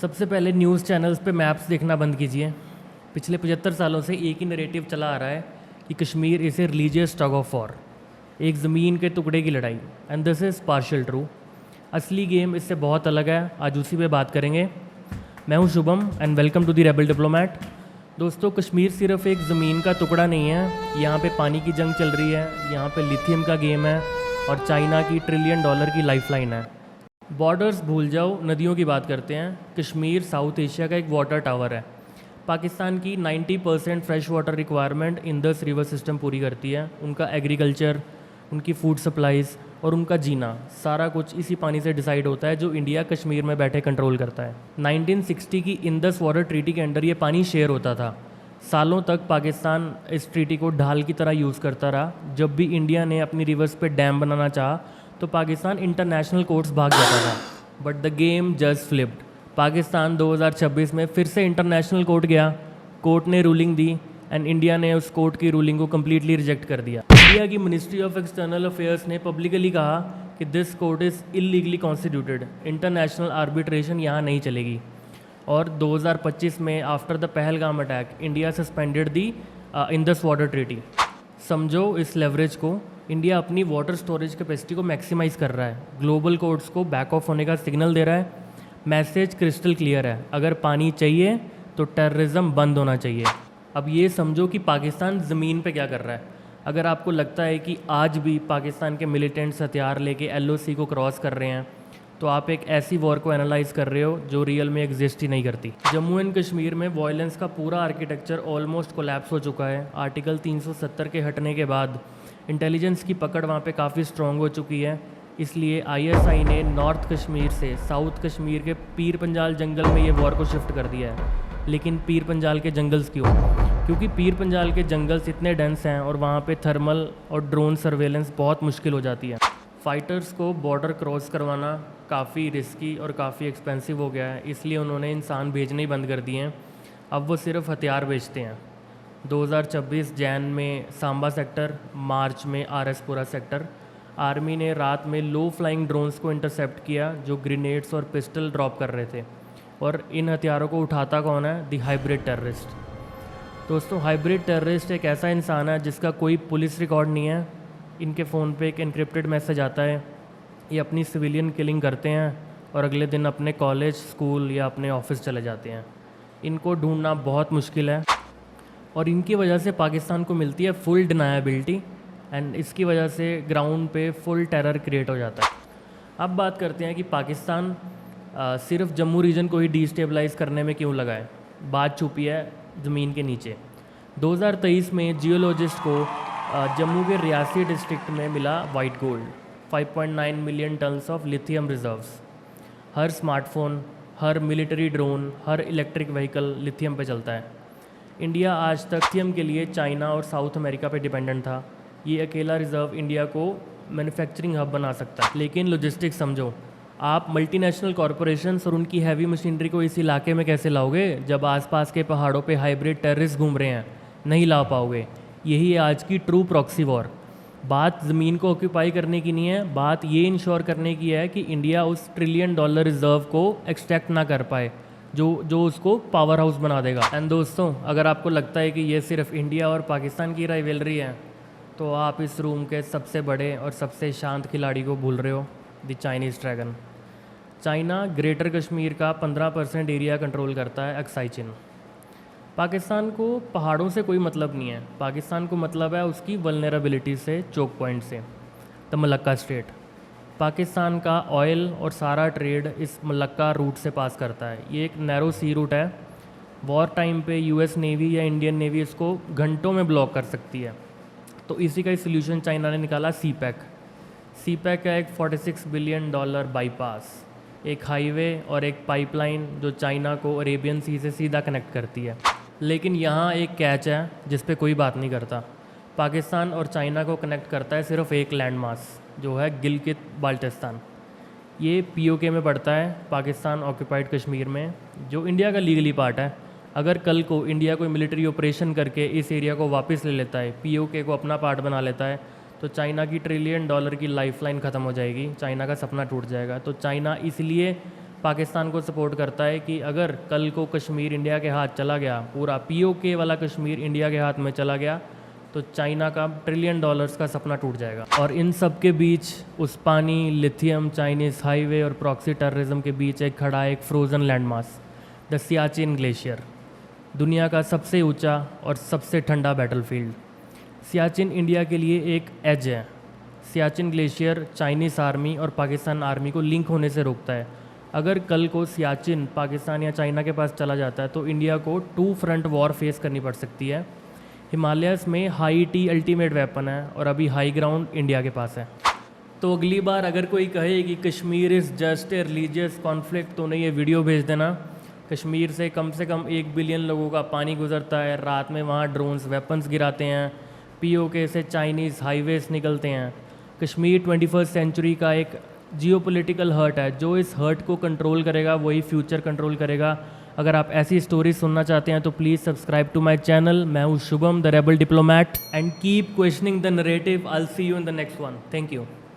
सबसे पहले news channels पे मैप्स देखना बंद कीजिए। पिछले 75 सालों से एक ही नरेटिव चला आ रहा है कि Kashmir is a religious tug of war, एक ज़मीन के टुकड़े की लड़ाई। And this is partial true. असली गेम इससे बहुत अलग है, आज उसी पे बात करेंगे। मैं हूं Shubham and welcome to the rebel diplomat. दोस्तों, कश्मीर सिर्फ एक ज़मीन का टुकड़ा नहीं है, यहाँ पे पानी की जंग चल रही है, यहाँ पे लिथियम का गेम है और चाइना की $1 ट्रिलियन की लाइफलाइन है। बॉर्डर्स भूल जाओ, नदियों की बात करते हैं। कश्मीर साउथ एशिया का एक वाटर टावर है। पाकिस्तान की 90% fresh water requirement Indus river system पूरी करती है। उनका एग्रीकल्चर, उनकी फूड सप्लाईज़ और उनका जीना, सारा कुछ इसी पानी से डिसाइड होता है, जो इंडिया कश्मीर में बैठे कंट्रोल करता है। 1960 की इंडस वाटर ट्रीटी के अंडर ये पानी शेयर होता था। सालों तक पाकिस्तान इस ट्रीटी को ढाल की तरह यूज़ करता रहा। जब भी इंडिया ने अपनी रिवर्स पे डैम बनाना चाहा तो पाकिस्तान इंटरनेशनल कोर्ट्स भाग जाता था। But the game just flipped. Pakistan 2026 में फिर से इंटरनेशनल कोर्ट गया, कोर्ट ने रूलिंग दी एंड इंडिया ने उस कोर्ट की रूलिंग को कम्प्लीटली रिजेक्ट कर दिया। इंडिया की मिनिस्ट्री ऑफ एक्सटर्नल अफेयर्स ने पब्लिकली कहा कि this court is illegally constituted, international arbitration यहाँ नहीं चलेगी। और 2025 में after the Pahalgam attack India suspended the Indus water treaty. समझो इस लेवरेज को, इंडिया अपनी वाटर स्टोरेज कैपेसिटी को मैक्सिमाइज़ कर रहा है, ग्लोबल कोर्ट्स को बैक ऑफ होने का सिग्नल दे रहा है। मैसेज क्रिस्टल क्लियर है, अगर पानी चाहिए तो टेररिज्म बंद होना चाहिए। अब ये समझो कि पाकिस्तान ज़मीन पे क्या कर रहा है। अगर आपको लगता है कि आज भी पाकिस्तान के मिलिटेंट्स हथियार लेके LOC को क्रॉस कर रहे हैं, तो आप एक ऐसी वॉर को एनालाइज कर रहे हो जो रियल में एग्जिस्ट ही नहीं करती। जम्मू एंड कश्मीर में वायलेंस का पूरा आर्किटेक्चर ऑलमोस्ट कोलैप्स हो चुका है। आर्टिकल 370 के हटने के बाद इंटेलिजेंस की पकड़ वहाँ पे काफ़ी स्ट्रॉन्ग हो चुकी है। इसलिए ISI ने नॉर्थ कश्मीर से साउथ कश्मीर के पीर पंजाल जंगल में ये वॉर को शिफ्ट कर दिया है। लेकिन पीर पंजाल के जंगल्स क्यों? क्योंकि पीर पंजाल के जंगल्स इतने डेंस हैं और वहाँ पे थर्मल और ड्रोन सर्वेलेंस बहुत मुश्किल हो जाती है। फाइटर्स को बॉर्डर क्रॉस करवाना काफ़ी रिस्की और काफ़ी एक्सपेंसिव हो गया है, इसलिए उन्होंने इंसान भेजने ही बंद कर दिए हैं। अब वो सिर्फ हथियार बेचते हैं। 2026 जैन में सांबा सेक्टर, मार्च में RS-पुरा सेक्टर, आर्मी ने रात में लो फ्लाइंग ड्रोन्स को इंटरसेप्ट किया जो ग्रेनेड्स और पिस्टल ड्रॉप कर रहे थे। और इन हथियारों को उठाता कौन है? The hybrid terrorist. दोस्तों, हाइब्रिड टेररिस्ट एक ऐसा इंसान है जिसका कोई पुलिस रिकॉर्ड नहीं है। इनके फ़ोन पे एक एनक्रिप्टेड मैसेज आता है, ये अपनी सिविलियन किलिंग करते हैं और अगले दिन अपने कॉलेज, स्कूल या अपने ऑफिस चले जाते हैं। इनको ढूंढना बहुत मुश्किल है और इनकी वजह से पाकिस्तान को मिलती है फुल डिनायाबिलिटी एंड इसकी वजह से ग्राउंड पे फुल टेरर क्रिएट हो जाता है। अब बात करते हैं कि पाकिस्तान सिर्फ जम्मू रीजन को ही डिस्टेबलाइज करने में क्यों लगा है। बात छुपी है ज़मीन के नीचे। 2023 में जियोलॉजिस्ट को जम्मू के रियासी डिस्ट्रिक्ट में मिला white gold, 5.9 million tons of lithium reserves. Her smartphone, her military drone, her electric vehicle lithium पे चलता है। इंडिया आज तक लिथियम के लिए चाइना और साउथ अमेरिका पे डिपेंडेंट था। ये अकेला रिज़र्व इंडिया को मैन्युफैक्चरिंग हब बना सकता है। लेकिन लॉजिस्टिक्स समझो, आप मल्टीनेशनल कॉरपोरेशंस और उनकी हैवी मशीनरी को इस इलाके में कैसे लाओगे जब आसपास के पहाड़ों पे हाइब्रिड टेररिस्ट घूम रहे हैं? नहीं ला पाओगे। यही है आज की ट्रू प्रॉक्सी वॉर। बात ज़मीन को ऑक्यूपाई करने की नहीं है, बात ये इंश्योर करने की है कि इंडिया उस $1 ट्रिलियन रिज़र्व को एक्सट्रैक्ट ना कर पाए जो उसको पावर हाउस बना देगा। एंड दोस्तों, अगर आपको लगता है कि ये सिर्फ इंडिया और पाकिस्तान की राइवलरी है, तो आप इस रूम के सबसे बड़े और सबसे शांत खिलाड़ी को भूल रहे हो, the Chinese dragon. China greater Kashmir का 15% एरिया कंट्रोल करता है, अक्साई चिन। पाकिस्तान को पहाड़ों से कोई मतलब नहीं है, पाकिस्तान को मतलब है उसकी वल्नरेबिलिटी से, चोक पॉइंट से, द मलक्का स्ट्रेट। पाकिस्तान का ऑयल और सारा ट्रेड इस मलक्का रूट से पास करता है। ये एक नैरो सी रूट है। वॉर टाइम पे US नेवी या इंडियन नेवी इसको घंटों में ब्लॉक कर सकती है। तो इसी का सोल्यूशन चाइना ने निकाला, CPEC है एक $46 बिलियन बाईपास, एक हाईवे और एक पाइपलाइन जो चाइना को अरेबियन सी से सीधा कनेक्ट करती है। लेकिन यहाँ एक कैच है जिस पे कोई बात नहीं करता। पाकिस्तान और चाइना को कनेक्ट करता है सिर्फ एक लैंड मास, जो है गिलगित बाल्टिस्तान। ये POK में पड़ता है, पाकिस्तान ऑक्यूपाइड कश्मीर में, जो इंडिया का लीगली पार्ट है। अगर कल को इंडिया कोई मिलिट्री ऑपरेशन करके इस एरिया को वापस ले लेता है, POK को अपना पार्ट बना लेता है, तो चाइना की $1 ट्रिलियन की लाइफलाइन ख़त्म हो जाएगी, चाइना का सपना टूट जाएगा। तो चाइना इसलिए पाकिस्तान को सपोर्ट करता है कि अगर कल को कश्मीर इंडिया के हाथ चला गया, पूरा POK वाला कश्मीर इंडिया के हाथ में चला गया, तो चाइना का $1 ट्रिलियन का सपना टूट जाएगा। और इन सब के बीच उस पानी, लिथियम, चाइनीज़ हाईवे और प्रॉक्सी टेररिज्म के बीच एक खड़ा एक frozen landmass, the Siachen glacier, दुनिया का सबसे ऊंचा और सबसे ठंडा बैटलफील्ड। सियाचिन इंडिया के लिए एक एज है। सियाचिन ग्लेशियर चाइनीज़ आर्मी और पाकिस्तान आर्मी को लिंक होने से रोकता है। अगर कल को सियाचिन पाकिस्तान या चाइना के पास चला जाता है तो इंडिया को 2 फ्रंट वॉर फेस करनी पड़ सकती है। हिमालयस में हाई टी अल्टीमेट वेपन है और अभी हाई ग्राउंड इंडिया के पास है। तो अगली बार अगर कोई कहे कि Kashmir is just a religious conflict तो उन्हें ये वीडियो भेज देना। कश्मीर से कम 1 बिलियन लोगों का पानी गुजरता है, रात में वहाँ ड्रोन्स वेपन्स गिराते हैं, POK से चाइनीज़ हाईवेज निकलते हैं। कश्मीर 21st सेंचुरी का एक जियोपॉलिटिकल हर्ट है। जो इस हर्ट को कंट्रोल करेगा वही फ्यूचर कंट्रोल करेगा। अगर आप ऐसी स्टोरी सुनना चाहते हैं तो please subscribe to my channel. मैं हूँ Shubham the rebel diplomat and keep questioning the narrative. I will see you in the next one. Thank you.